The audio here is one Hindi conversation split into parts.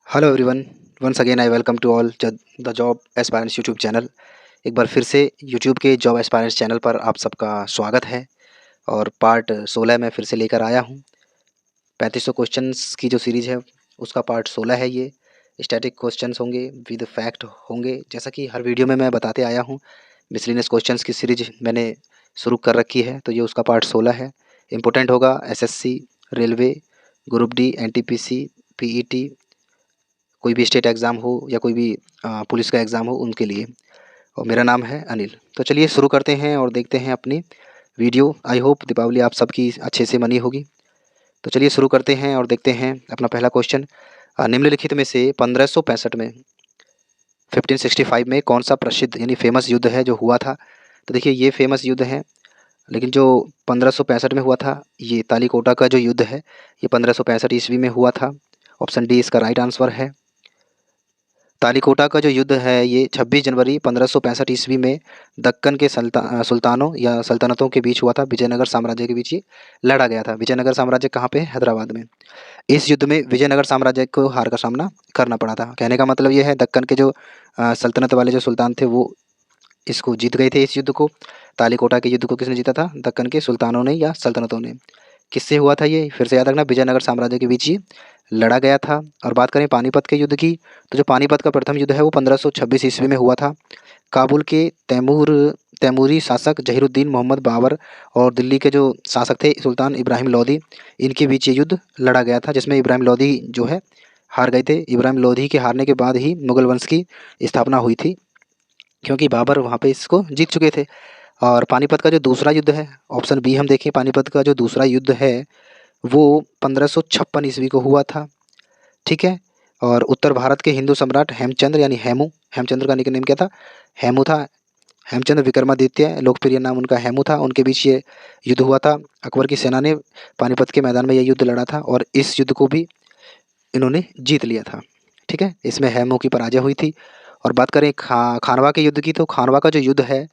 Hello everyone, once again I welcome to all the job aspirants YouTube channel. एक बार फिर से यूट्यूब के जॉब एस्पायरेंट्स चैनल पर आप सबका स्वागत है। और पार्ट 16 में फिर से लेकर आया हूँ। 3500 क्वेश्चंस की जो सीरीज़ है उसका पार्ट 16 है ये। स्टैटिक क्वेश्चंस होंगे, विद फैक्ट होंगे, जैसा कि हर वीडियो में मैं बताते आया हूँ। मिसलिनियस क्वेश्चंस की सीरीज मैंने शुरू कर रखी है, तो ये उसका पार्ट 16 है। इंपॉर्टेंट होगा SSC, railway, group D, NTPC, PET, कोई भी स्टेट एग्ज़ाम हो या कोई भी पुलिस का एग्ज़ाम हो उनके लिए। और मेरा नाम है अनिल। तो चलिए शुरू करते हैं और देखते हैं अपनी वीडियो। आई होप दीपावली आप सबकी अच्छे से मनी होगी। तो चलिए शुरू करते हैं और देखते हैं अपना पहला क्वेश्चन। निम्नलिखित में से 1565 में 1565 में कौन सा प्रसिद्ध यानी फेमस युद्ध है जो हुआ था। तो देखिए ये फेमस युद्ध है, लेकिन जो 1565 में हुआ था ये तालीकोटा का जो युद्ध है ये 1565 ईस्वी में हुआ था। ऑप्शन डी इसका राइट आंसर है। तालीकोटा का जो युद्ध है ये 26 जनवरी 1565 ईस्वी में दक्कन के सुल्तानों या सल्तनतों के बीच हुआ था। विजयनगर साम्राज्य के बीच ये लड़ा गया था। विजयनगर साम्राज्य कहाँ पे है? हैदराबाद में। इस युद्ध में विजयनगर साम्राज्य को हार का सामना करना पड़ा था। कहने का मतलब ये है दक्कन के जो सल्तनत वाले जो सुल्तान थे वो इसको जीत गए थे इस युद्ध को। तालीकोटा के युद्ध को किसने जीता था? दक्कन के सुल्तानों ने या सल्तनतों ने। किससे हुआ था ये? फिर से याद रखना, विजयनगर साम्राज्य के बीच ये लड़ा गया था। और बात करें पानीपत के युद्ध की, तो जो पानीपत का प्रथम युद्ध है वो 1526 ईस्वी में हुआ था। काबुल के तैमूरी शासक जहीरुद्दीन मोहम्मद बाबर और दिल्ली के जो शासक थे सुल्तान इब्राहिम लोदी, इनके बीच ये युद्ध लड़ा गया था, जिसमें इब्राहिम लोदी जो है हार गए थे। इब्राहिम लोदी के हारने के बाद ही मुगल वंश की स्थापना हुई थी, क्योंकि बाबर वहाँ पे इसको जीत चुके थे। और पानीपत का जो दूसरा युद्ध है, ऑप्शन बी हम देखें, पानीपत का जो दूसरा युद्ध है वो 1556 ईस्वी को हुआ था। ठीक है। और उत्तर भारत के हिंदू सम्राट हेमचंद्र यानी हेमचंद्र का निकनेम क्या था? हेमू था। हेमचंद्र विक्रमादित्य, लोकप्रिय नाम उनका हेमू था, उनके बीच ये युद्ध हुआ था। अकबर की सेना ने पानीपत के मैदान में यह युद्ध लड़ा था और इस युद्ध को भी इन्होंने जीत लिया था। ठीक है, इसमें हेमू की पराजय हुई थी। और बात करें खानवा के युद्ध की, तो खानवा का जो युद्ध है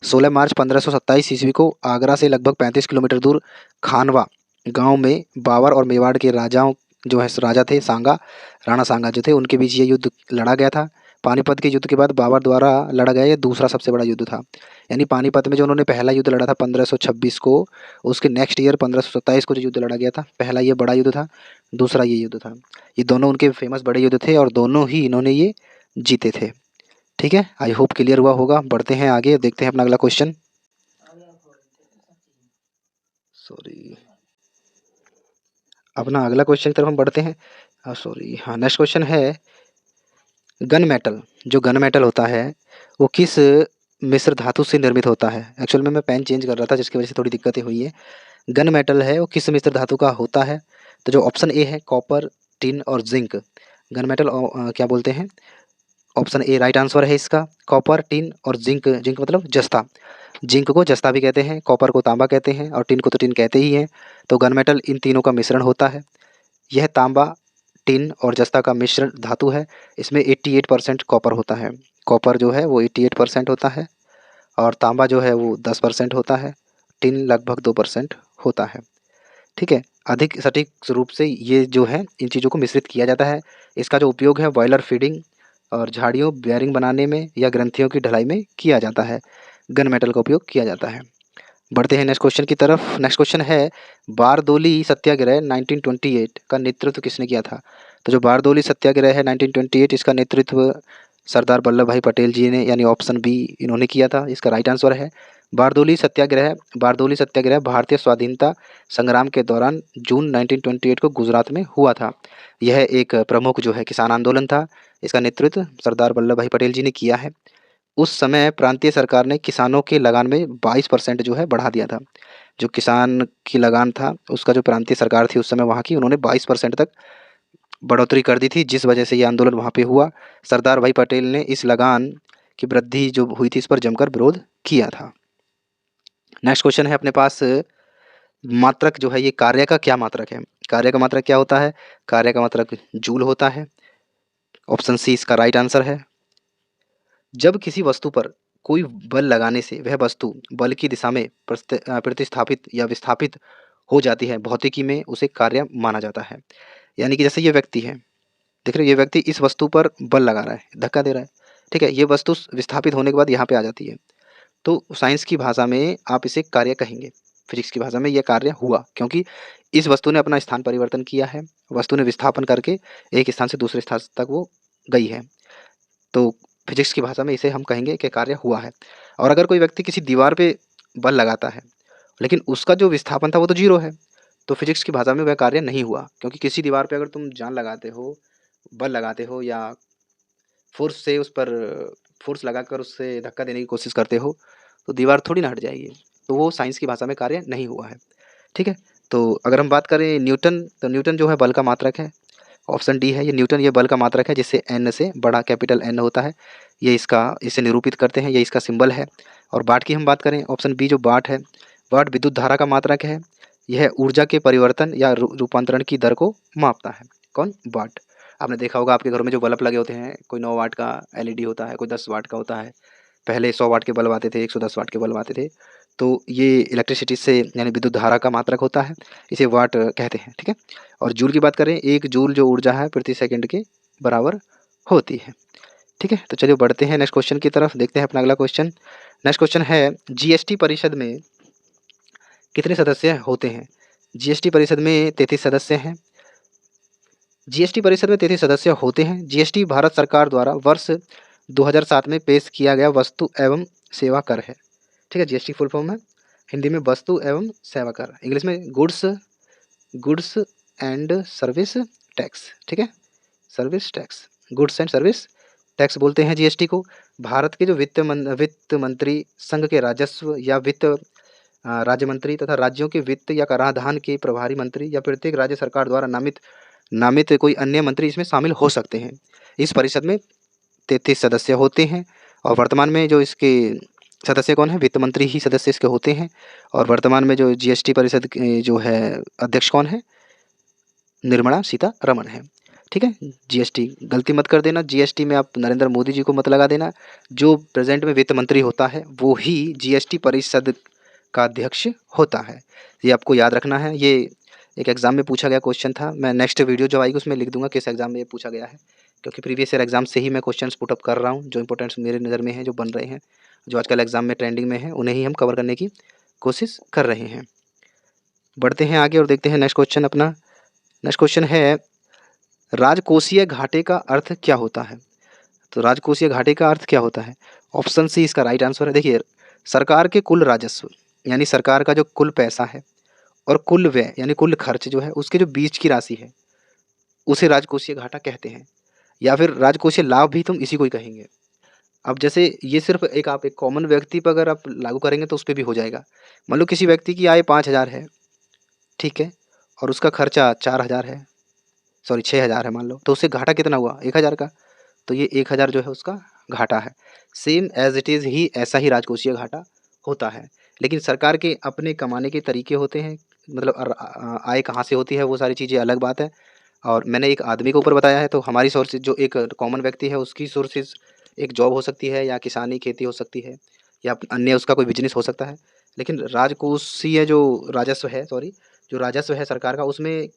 16 मार्च 1527 ईस्वी को आगरा से लगभग 35 किलोमीटर दूर खानवा गांव में बाबर और मेवाड़ के राजाओं जो है राजा थे सांगा, राणा सांगा जो थे, उनके बीच ये युद्ध लड़ा गया था। पानीपत के युद्ध के बाद बाबर द्वारा लड़ा गया ये दूसरा सबसे बड़ा युद्ध था। यानी पानीपत में जो उन्होंने पहला युद्ध लड़ा था 1526 को, उसके नेक्स्ट ईयर 1527 को जो युद्ध लड़ा गया था, पहला ये बड़ा युद्ध था, दूसरा ये युद्ध था। ये दोनों उनके फेमस बड़े युद्ध थे और दोनों ही इन्होंने ये जीते थे। ठीक है, आई होप क्लियर हुआ होगा। बढ़ते हैं आगे, देखते हैं अपना अगला क्वेश्चन। सॉरी, अपना अगला क्वेश्चन की तरफ हम बढ़ते हैं। सॉरी, हाँ, नेक्स्ट क्वेश्चन है गन मेटल। जो गन मेटल होता है वो किस मिश्र धातु से निर्मित होता है? एक्चुअल में मैं पेन चेंज कर रहा था जिसकी वजह से थोड़ी दिक्कतें हुई है। गन मेटल है वो किस मिश्र धातु का होता है? तो जो ऑप्शन ए है कॉपर, टिन और जिंक। गन मेटल क्या बोलते हैं? ऑप्शन ए राइट आंसर है इसका, कॉपर, टिन और जिंक। जिंक मतलब जस्ता। जिंक को जस्ता भी कहते हैं, कॉपर को तांबा कहते हैं और टिन को तो टिन कहते ही हैं। तो गन मेटल इन तीनों का मिश्रण होता है। यह तांबा, टिन और जस्ता का मिश्रण धातु है। इसमें 88% कॉपर होता है। कॉपर जो है वो 88% होता है और तांबा जो है वो 10% होता है। टिन लगभग 2% होता है। ठीक है, अधिक सटीक रूप से ये जो है इन चीज़ों को मिश्रित किया जाता है। इसका जो उपयोग है बॉयलर फीडिंग और झाड़ियों बेयरिंग बनाने में या ग्रंथियों की ढलाई में किया जाता है। गन मेटल का उपयोग किया जाता है। बढ़ते हैं नेक्स्ट क्वेश्चन की तरफ। नेक्स्ट क्वेश्चन है बारदोली सत्याग्रह 1928 का नेतृत्व किसने किया था? तो जो बारदोली सत्याग्रह है 1928, इसका नेतृत्व सरदार वल्लभ भाई पटेल जी ने, यानी ऑप्शन बी इन्होंने किया था। इसका राइट आंसर है बारदोली सत्याग्रह भारतीय स्वाधीनता संग्राम के दौरान जून 1928 को गुजरात में हुआ था। यह एक प्रमुख जो है किसान आंदोलन था। इसका नेतृत्व सरदार वल्लभ भाई पटेल जी ने किया है। उस समय प्रांतीय सरकार ने किसानों के लगान में 22% जो है बढ़ा दिया था। जो किसान की लगान था उसका जो प्रांतीय सरकार थी उस समय वहाँ की, उन्होंने 22% तक बढ़ोतरी कर दी थी, जिस वजह से ये आंदोलन वहाँ पे हुआ। सरदार भाई पटेल ने इस लगान की वृद्धि जो हुई थी इस पर जमकर विरोध किया था। नेक्स्ट क्वेश्चन है अपने पास, मात्रक जो है ये कार्य का क्या मात्रक है? कार्य का मात्रक क्या होता है? कार्य का मात्रक जूल होता है। ऑप्शन सी इसका राइट आंसर है। जब किसी वस्तु पर कोई बल लगाने से वह वस्तु बल की दिशा में प्रतिस्थापित या विस्थापित हो जाती है, भौतिकी में उसे कार्य माना जाता है। यानी कि जैसे ये व्यक्ति है, देख रहे हो, ये व्यक्ति इस वस्तु पर बल लगा रहा है, धक्का दे रहा है, ठीक है। ये वस्तु विस्थापित होने के बाद यहाँ पे आ जाती है। तो साइंस की भाषा में आप इसे कार्य कहेंगे, फिजिक्स की भाषा में यह कार्य हुआ, क्योंकि इस वस्तु ने अपना स्थान परिवर्तन किया है, वस्तु ने विस्थापन करके एक स्थान से दूसरे स्थान तक वो गई है। तो फिजिक्स की भाषा में इसे हम कहेंगे कि कार्य हुआ है। और अगर कोई व्यक्ति किसी दीवार पे बल लगाता है, लेकिन उसका जो विस्थापन था वो तो जीरो है, तो फिजिक्स की भाषा में वह कार्य नहीं हुआ, क्योंकि किसी दीवार पे अगर तुम जान लगाते हो, बल लगाते हो या फोर्स से उस पर फोर्स लगाकर उससे धक्का देने की कोशिश करते हो, तो दीवार थोड़ी ना हट जाएगी। तो वो साइंस की भाषा में कार्य नहीं हुआ है, ठीक है। तो अगर हम बात करें न्यूटन, तो न्यूटन जो है बल का मात्रक है। ऑप्शन डी है, ये न्यूटन ये बल का मात्रक है जिससे एन से बड़ा कैपिटल एन होता है, ये इसका इसे निरूपित करते हैं, ये इसका सिंबल है। और वाट की हम बात करें, ऑप्शन बी जो वाट है, वाट विद्युत धारा का मात्रक है, यह ऊर्जा के परिवर्तन या रूपांतरण की दर को मापता है। कौन? वाट। आपने देखा होगा आपके घरों में जो बल्ब लगे होते हैं, कोई 9 वाट का एलईडी होता है, कोई 10 वाट का होता है। पहले 100 वाट के बल्ब आते थे, 110 वाट के बल्ब आते थे। तो ये इलेक्ट्रिसिटी से यानी विद्युत धारा का मात्रक होता है, इसे वाट कहते हैं, ठीक है। और जूल की बात करें, 1 जूल जो ऊर्जा है प्रति सेकंड के बराबर होती है, ठीक है। तो चलिए बढ़ते हैं नेक्स्ट क्वेश्चन की तरफ, देखते हैं अपना अगला क्वेश्चन। नेक्स्ट क्वेश्चन है, जीएसटी परिषद में कितने सदस्य होते हैं? जीएसटी परिषद में 33 सदस्य हैं। जीएसटी परिषद में 33 सदस्य होते हैं। जीएसटी भारत सरकार द्वारा वर्ष 2007 में पेश किया गया वस्तु एवं सेवा कर है, ठीक है। जीएसटी फुल फॉर्म है हिंदी में वस्तु एवं सेवा कर, इंग्लिश में goods goods and service tax, ठीक है। Service tax, goods and service tax बोलते हैं जीएसटी को। भारत के जो वित्त मंत्री, संघ के राजस्व या वित्त राज्य मंत्री तथा राज्यों के वित्त या कराधान के प्रभारी मंत्री या प्रत्येक राज्य सरकार द्वारा नामित नामित कोई अन्य मंत्री इसमें शामिल हो सकते हैं। इस परिषद में 33 सदस्य होते हैं, और वर्तमान में जो इसके सदस्य कौन है? वित्त मंत्री ही सदस्य इसके होते हैं। और वर्तमान में जो जीएसटी परिषद के जो है अध्यक्ष कौन है? निर्मला सीतारमण है, ठीक है। जीएसटी गलती मत कर देना, जीएसटी में आप नरेंद्र मोदी जी को मत लगा देना। जो प्रेजेंट में वित्त मंत्री होता है वो ही जीएसटी परिषद का अध्यक्ष होता है, ये आपको याद रखना है। ये एक एग्जाम में पूछा गया क्वेश्चन था, मैं नेक्स्ट वीडियो जो आएगी उसमें लिख दूंगा किस एग्जाम में ये पूछा गया है, क्योंकि प्रीवियस ईयर एग्जाम से ही मैं क्वेश्चंस पुट अप कर रहा हूँ, जो इंपॉर्टेंट्स मेरे नज़र में हैं, जो बन रहे हैं, जो आजकल एग्जाम में ट्रेंडिंग में है, उन्हें ही हम कवर करने की कोशिश कर रहे हैं। बढ़ते हैं आगे और देखते हैं नेक्स्ट क्वेश्चन अपना। नेक्स्ट क्वेश्चन है, राजकोषीय घाटे का अर्थ क्या होता है? तो राजकोषीय घाटे का अर्थ क्या होता है? ऑप्शन सी इसका राइट आंसर है। देखिए, सरकार के कुल राजस्व यानी सरकार का जो कुल पैसा है और कुल व्यय यानी कुल खर्च जो है, उसके जो बीच की राशि है उसे राजकोषीय घाटा कहते हैं, या फिर राजकोषीय लाभ भी तुम इसी को ही कहेंगे। अब जैसे ये सिर्फ एक आप एक कॉमन व्यक्ति पर अगर आप लागू करेंगे तो उस पर भी हो जाएगा। मान लो किसी व्यक्ति की आय 5,000 है, ठीक है, और उसका खर्चा 4,000 है, सॉरी 6,000 है मान लो, तो उससे घाटा कितना हुआ? 1,000 का। तो ये 1,000 जो है उसका घाटा है। सेम एज इट इज़ ही ऐसा ही राजकोषीय घाटा होता है। लेकिन सरकार के अपने कमाने के तरीके होते हैं, मतलब आय कहाँ से होती है वो सारी चीज़ें अलग बात है। और मैंने एक आदमी के ऊपर बताया है, तो हमारी सोर्सेज जो एक कॉमन व्यक्ति है उसकी सोर्सेज एक जॉब हो सकती है, या किसानी खेती हो सकती है, या अन्य उसका कोई बिजनेस हो सकता है। लेकिन राजकोषीय जो राजस्व है, सॉरी, जो राजस्व है सरकार का, उसमें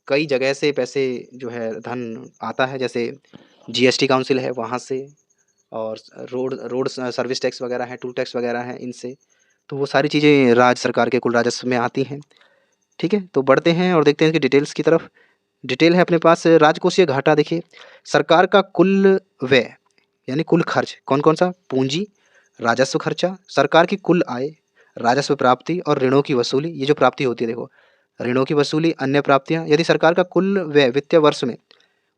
कई जगह से पैसे जो है धन आता है, जैसे जीएसटी काउंसिल है वहाँ से, और रोड रोड सर्विस टैक्स वगैरह हैं, टूल टैक्स वगैरह हैं, इनसे। तो वो सारी चीज़ें राज्य सरकार के कुल राजस्व में आती हैं, ठीक है। तो बढ़ते हैं और देखते हैं इसकी डिटेल्स की तरफ। डिटेल है अपने पास राजकोषीय घाटा। देखिए, सरकार का कुल व्यय यानी कुल खर्च कौन कौन सा? पूंजी, राजस्व खर्चा, सरकार की कुल आय, राजस्व प्राप्ति और ऋणों की वसूली। ये जो प्राप्ति होती है, देखो, ऋणों की वसूली, अन्य प्राप्तियां। यदि सरकार का कुल व्यय वित्तीय वर्ष में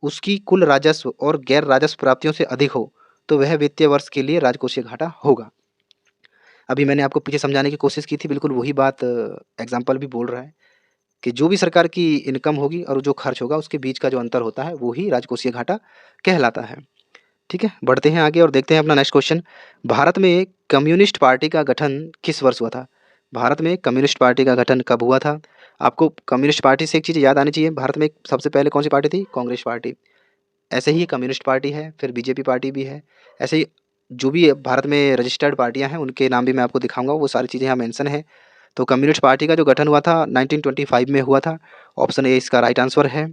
उसकी कुल राजस्व और गैर राजस्व प्राप्तियों से अधिक हो तो वह वित्तीय वर्ष के लिए राजकोषीय घाटा होगा। अभी मैंने आपको पीछे समझाने की कोशिश की थी, बिल्कुल वही बात एग्जाम्पल भी बोल रहा है कि जो भी सरकार की इनकम होगी और जो खर्च होगा उसके बीच का जो अंतर होता है वो ही राजकोषीय घाटा कहलाता है, ठीक है। बढ़ते हैं आगे और देखते हैं अपना नेक्स्ट क्वेश्चन। भारत में कम्युनिस्ट पार्टी का गठन किस वर्ष हुआ था? भारत में कम्युनिस्ट पार्टी का गठन कब हुआ था? आपको कम्युनिस्ट पार्टी से एक चीज़ याद आनी चाहिए, भारत में सबसे पहले कौन सी पार्टी थी? कांग्रेस पार्टी। ऐसे ही कम्युनिस्ट पार्टी है, फिर बीजेपी पार्टी भी है। ऐसे ही जो भी भारत में रजिस्टर्ड पार्टियां हैं उनके नाम भी मैं आपको दिखाऊंगा, वो सारी चीज़ें यहाँ मेंशन है। तो कम्युनिस्ट पार्टी का जो गठन हुआ था 1925 में हुआ था। ऑप्शन ए इसका राइट आंसर है।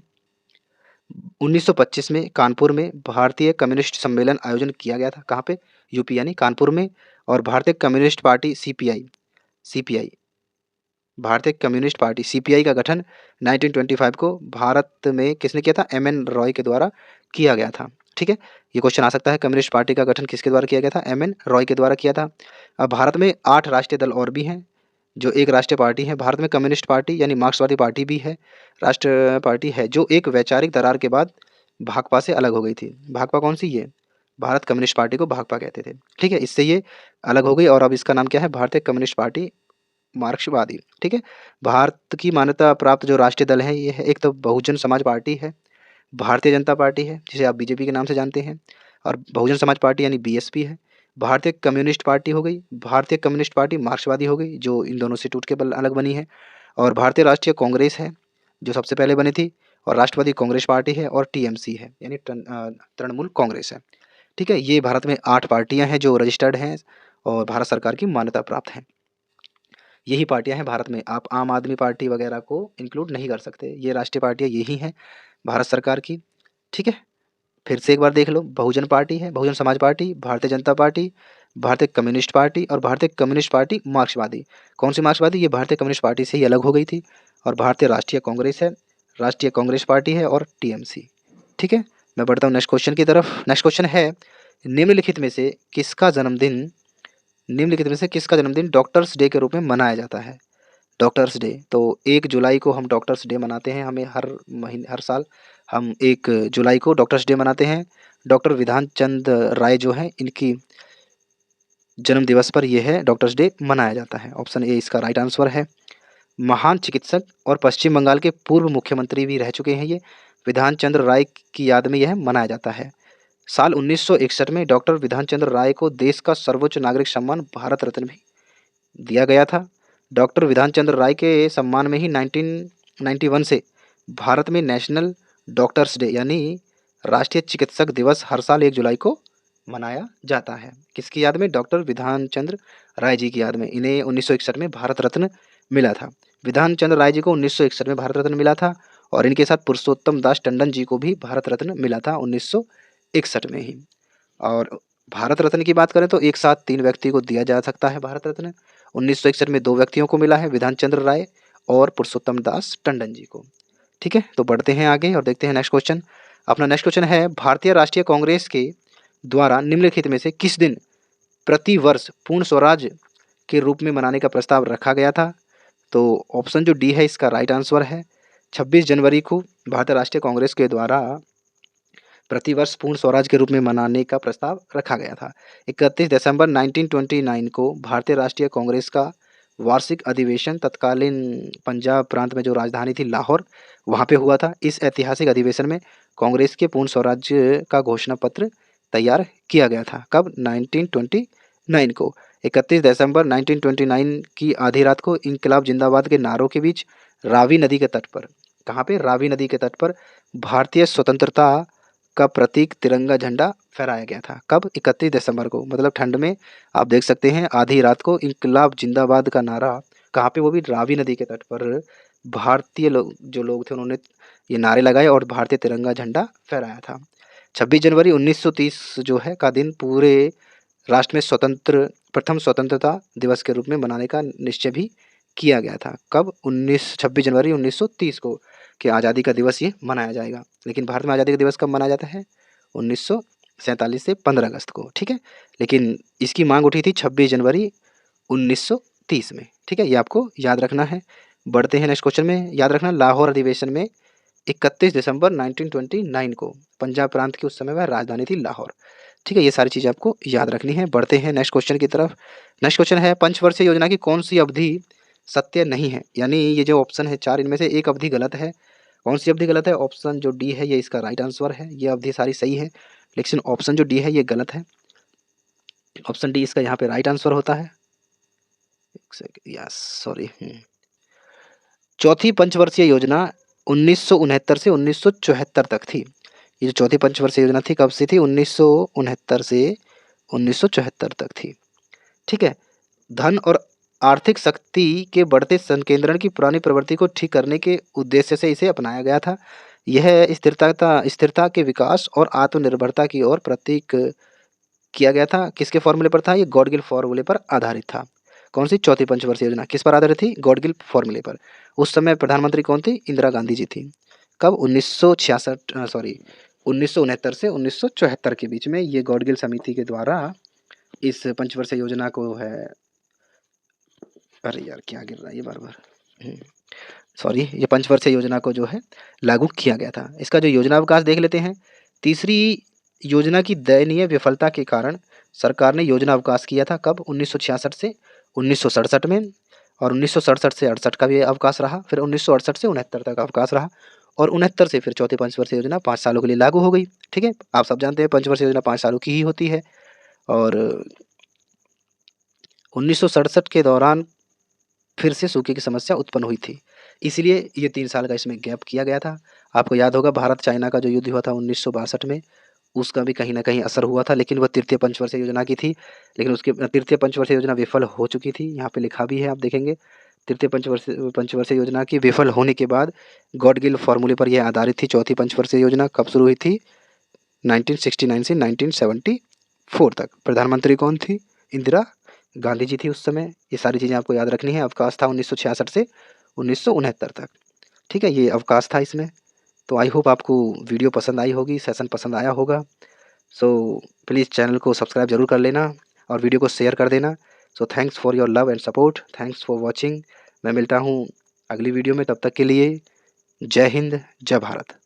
1925 में कानपुर में भारतीय कम्युनिस्ट सम्मेलन आयोजन किया गया था। कहाँ पे? यूपी यानी कानपुर में। और भारतीय कम्युनिस्ट पार्टी सीपीआई भारतीय कम्युनिस्ट पार्टी सीपीआई का गठन 1925 को भारत में किसने किया था? एम एन रॉय के द्वारा किया गया था। ठीक है, ये क्वेश्चन आ सकता है, कम्युनिस्ट पार्टी का गठन किसके द्वारा किया गया था? एम एन रॉय के द्वारा किया था। अब भारत में 8 राष्ट्रीय दल और भी हैं, जो एक राष्ट्रीय पार्टी है। भारत में कम्युनिस्ट पार्टी यानी मार्क्सवादी पार्टी भी है, राष्ट्र पार्टी है, जो एक वैचारिक दरार के बाद भाकपा से अलग हो गई थी। भाकपा कौन सी? ये भारत कम्युनिस्ट पार्टी को भाकपा कहते थे। ठीक है, इससे ये अलग हो गई और अब इसका नाम क्या है? भारतीय कम्युनिस्ट पार्टी मार्क्सवादी। ठीक है, भारत की मान्यता प्राप्त जो राष्ट्रीय दल है ये है, एक तो बहुजन समाज पार्टी है, भारतीय जनता पार्टी है जिसे आप बीजेपी के नाम से जानते हैं, और बहुजन समाज पार्टी यानी बीएसपी है। भारतीय कम्युनिस्ट पार्टी हो गई, भारतीय कम्युनिस्ट पार्टी मार्क्सवादी हो गई, जो इन दोनों से टूट के अलग बनी है। और भारतीय राष्ट्रीय कांग्रेस है, जो सबसे पहले बनी थी, और राष्ट्रवादी कांग्रेस पार्टी है, और टीएमसी है यानी तृणमूल कांग्रेस है। ठीक है, ये भारत में 8 पार्टियां हैं जो रजिस्टर्ड हैं और भारत सरकार की मान्यता प्राप्त हैं। यही पार्टियां हैं भारत में, आप आम आदमी पार्टी वगैरह को इंक्लूड नहीं कर सकते। ये राष्ट्रीय पार्टियां यही हैं भारत सरकार की। ठीक है, फिर से एक बार देख लो, बहुजन पार्टी है, बहुजन समाज पार्टी, भारतीय जनता पार्टी, भारतीय कम्युनिस्ट पार्टी और भारतीय कम्युनिस्ट पार्टी मार्क्सवादी। कौन सी मार्क्सवादी? ये भारतीय कम्युनिस्ट पार्टी से ही अलग हो गई थी। और भारतीय राष्ट्रीय कांग्रेस है, राष्ट्रीय कांग्रेस पार्टी है, और टीएमसी। ठीक है, मैं बढ़ता हूँ नेक्स्ट क्वेश्चन की तरफ। नेक्स्ट क्वेश्चन है, निम्नलिखित में से किसका जन्मदिन निम्नलिखित में से किसका जन्मदिन डॉक्टर्स डे के रूप में मनाया जाता है? डॉक्टर्स डे तो 1 जुलाई को हम डॉक्टर्स डे मनाते हैं, हमें हर महीने हर साल हम 1 जुलाई को डॉक्टर्स डे मनाते हैं। डॉक्टर विधान चंद राय जो हैं, इनकी जन्म दिवस पर यह है डॉक्टर्स डे मनाया जाता है। ऑप्शन ए इसका राइट आंसर है। महान चिकित्सक और पश्चिम बंगाल के पूर्व मुख्यमंत्री भी रह चुके हैं ये, विधान चंद्र राय की याद में यह मनाया जाता है। साल 1961 में डॉक्टर विधान चंद्र राय को देश का सर्वोच्च नागरिक सम्मान भारत रत्न भी दिया गया था। डॉक्टर विधान चंद्र राय के सम्मान में ही 1991 से भारत में नेशनल डॉक्टर्स डे यानी राष्ट्रीय चिकित्सक दिवस हर साल 1 जुलाई को मनाया जाता है। किसकी याद में? डॉक्टर विधान चंद्र राय जी की याद में। इन्हें 1961 में भारत रत्न मिला था। विधान चंद्र राय जी को 1961 में भारत रत्न मिला था, और इनके साथ पुरुषोत्तम दास टंडन जी को भी भारत रत्न मिला था 1961 में ही। और भारत रत्न की बात करें तो एक साथ 3 व्यक्ति को दिया जा सकता है भारत रत्न। 1961 में 2 व्यक्तियों को मिला है, विधान चंद्र राय और पुरुषोत्तम दास टंडन जी को। ठीक है, तो बढ़ते हैं आगे और देखते हैं नेक्स्ट क्वेश्चन। अपना नेक्स्ट क्वेश्चन है, भारतीय राष्ट्रीय कांग्रेस के द्वारा निम्नलिखित में से किस दिन प्रति वर्ष पूर्ण स्वराज के रूप में मनाने का प्रस्ताव रखा गया था? तो ऑप्शन जो डी है इसका राइट आंसर है। 26 जनवरी को भारतीय राष्ट्रीय कांग्रेस के द्वारा प्रतिवर्ष पूर्ण स्वराज के रूप में मनाने का प्रस्ताव रखा गया था। 31 दिसंबर 1929 को भारतीय राष्ट्रीय कांग्रेस का वार्षिक अधिवेशन तत्कालीन पंजाब प्रांत में जो राजधानी थी लाहौर, वहाँ पे हुआ था। इस ऐतिहासिक अधिवेशन में कांग्रेस के पूर्ण स्वराज्य का घोषणा पत्र तैयार किया गया था। कब? 1929 को। 31 दिसंबर 1929 की आधी रात को इंकलाब जिंदाबाद के नारों के बीच रावी नदी के तट पर, कहाँ पे? रावी नदी के तट पर भारतीय स्वतंत्रता का प्रतीक तिरंगा झंडा फहराया गया था। कब? 31 दिसंबर को, मतलब ठंड में आप देख सकते हैं आधी रात को इंकलाब जिंदाबाद का नारा, कहाँ पे? वो भी रावी नदी के तट पर। भारतीय लोग जो लोग थे उन्होंने ये नारे लगाए और भारतीय तिरंगा झंडा फहराया था। 26 जनवरी 1930 जो है का दिन पूरे राष्ट्र में प्रथम स्वतंत्रता दिवस के रूप में मनाने का निश्चय भी किया गया था। कब? 26 जनवरी 1930 को कि आज़ादी का दिवस ये मनाया जाएगा। लेकिन भारत में आज़ादी का दिवस कब मनाया जाता है? 1947 से 15 अगस्त को। ठीक है, लेकिन इसकी मांग उठी थी 26 जनवरी 1930 में। ठीक है, ये आपको याद रखना है। बढ़ते हैं नेक्स्ट क्वेश्चन में। याद रखना, लाहौर अधिवेशन में 31 दिसंबर 1929 को पंजाब प्रांत की उस समय वह राजधानी थी लाहौर। ठीक है, ये सारी चीज़ें आपको याद रखनी है। बढ़ते हैं नेक्स्ट क्वेश्चन की तरफ। नेक्स्ट क्वेश्चन है, पंचवर्षीय योजना की कौन सी अवधि सत्य नहीं है? यानी ये जो ऑप्शन है 4, इनमें से एक अवधि गलत है। कौन सी अवधि गलत है? ऑप्शन जो डी है ये इसका राइट आंसर है। ये अवधि सारी सही है, लेकिन ऑप्शन जो डी है ये गलत है। ऑप्शन डी इसका यहाँ पे राइट आंसर होता है। Yes, sorry. चौथी पंचवर्षीय योजना 1969 से 1974 तक थी। ये जो चौथी पंचवर्षीय योजना थी कब से थी? 1969 से 1974 तक थी। ठीक है, धन और आर्थिक शक्ति के बढ़ते संकेंद्रण की पुरानी प्रवृत्ति को ठीक करने के उद्देश्य से इसे अपनाया गया था। यह स्थिरता के विकास और आत्मनिर्भरता की ओर प्रतीक किया गया था। किसके फॉर्मूले पर था? ये गॉडगिल फॉर्मूले पर आधारित था। कौन सी? चौथी पंचवर्षीय योजना किस पर आधारित थी? गॉडगिल फॉर्मूले पर। उस समय प्रधानमंत्री कौन थी? इंदिरा गांधी जी थी। कब? 1969 से 1974 के बीच में ये गॉडगिल समिति के द्वारा इस पंचवर्षीय योजना को है, अरे यार क्या गिर रहा है ये बार बार, सॉरी, ये पंचवर्षीय योजना को जो है लागू किया गया था। इसका जो योजना अवकाश देख लेते हैं। तीसरी योजना की दयनीय विफलता के कारण सरकार ने योजना अवकाश किया था। कब? 1966 से 1967 में, और 1967 से 68 का भी अवकाश रहा। फिर 1968 से 69 तक अवकाश रहा, और 69 से फिर चौथी पंचवर्षीय योजना 5 सालों के लिए लागू हो गई। ठीक है, आप सब जानते हैं पंचवर्षीय योजना 5 सालों की ही होती है। और 1967 के दौरान फिर से सूखे की समस्या उत्पन्न हुई थी, इसलिए ये 3 साल का इसमें गैप किया गया था। आपको याद होगा भारत चाइना का जो युद्ध हुआ था 1962 में, उसका भी कहीं न कहीं असर हुआ था, लेकिन वह तृतीय पंचवर्षीय योजना की थी। लेकिन उसकी तृतीय पंचवर्षीय योजना विफल हो चुकी थी, यहाँ पे लिखा भी है, आप देखेंगे। तृतीय पंचवर्षीय योजना की विफल होने के बाद गॉडगिल फॉर्मूले पर यह आधारित थी। चौथी पंचवर्षीय योजना कब शुरू हुई थी? 1969 से 1974 तक। प्रधानमंत्री कौन थी? इंदिरा गांधी जी थी उस समय। ये सारी चीज़ें आपको याद रखनी है। अवकाश था 1966 से 1969 तक। ठीक है, ये अवकाश था इसमें। तो आई होप आपको वीडियो पसंद आई होगी, सेशन पसंद आया होगा। सो प्लीज़ चैनल को सब्सक्राइब ज़रूर कर लेना और वीडियो को शेयर कर देना। So thanks for your love and support, thanks for watching. मैं मिलता हूँ अगली वीडियो में, तब तक के लिए जय हिंद, जय भारत।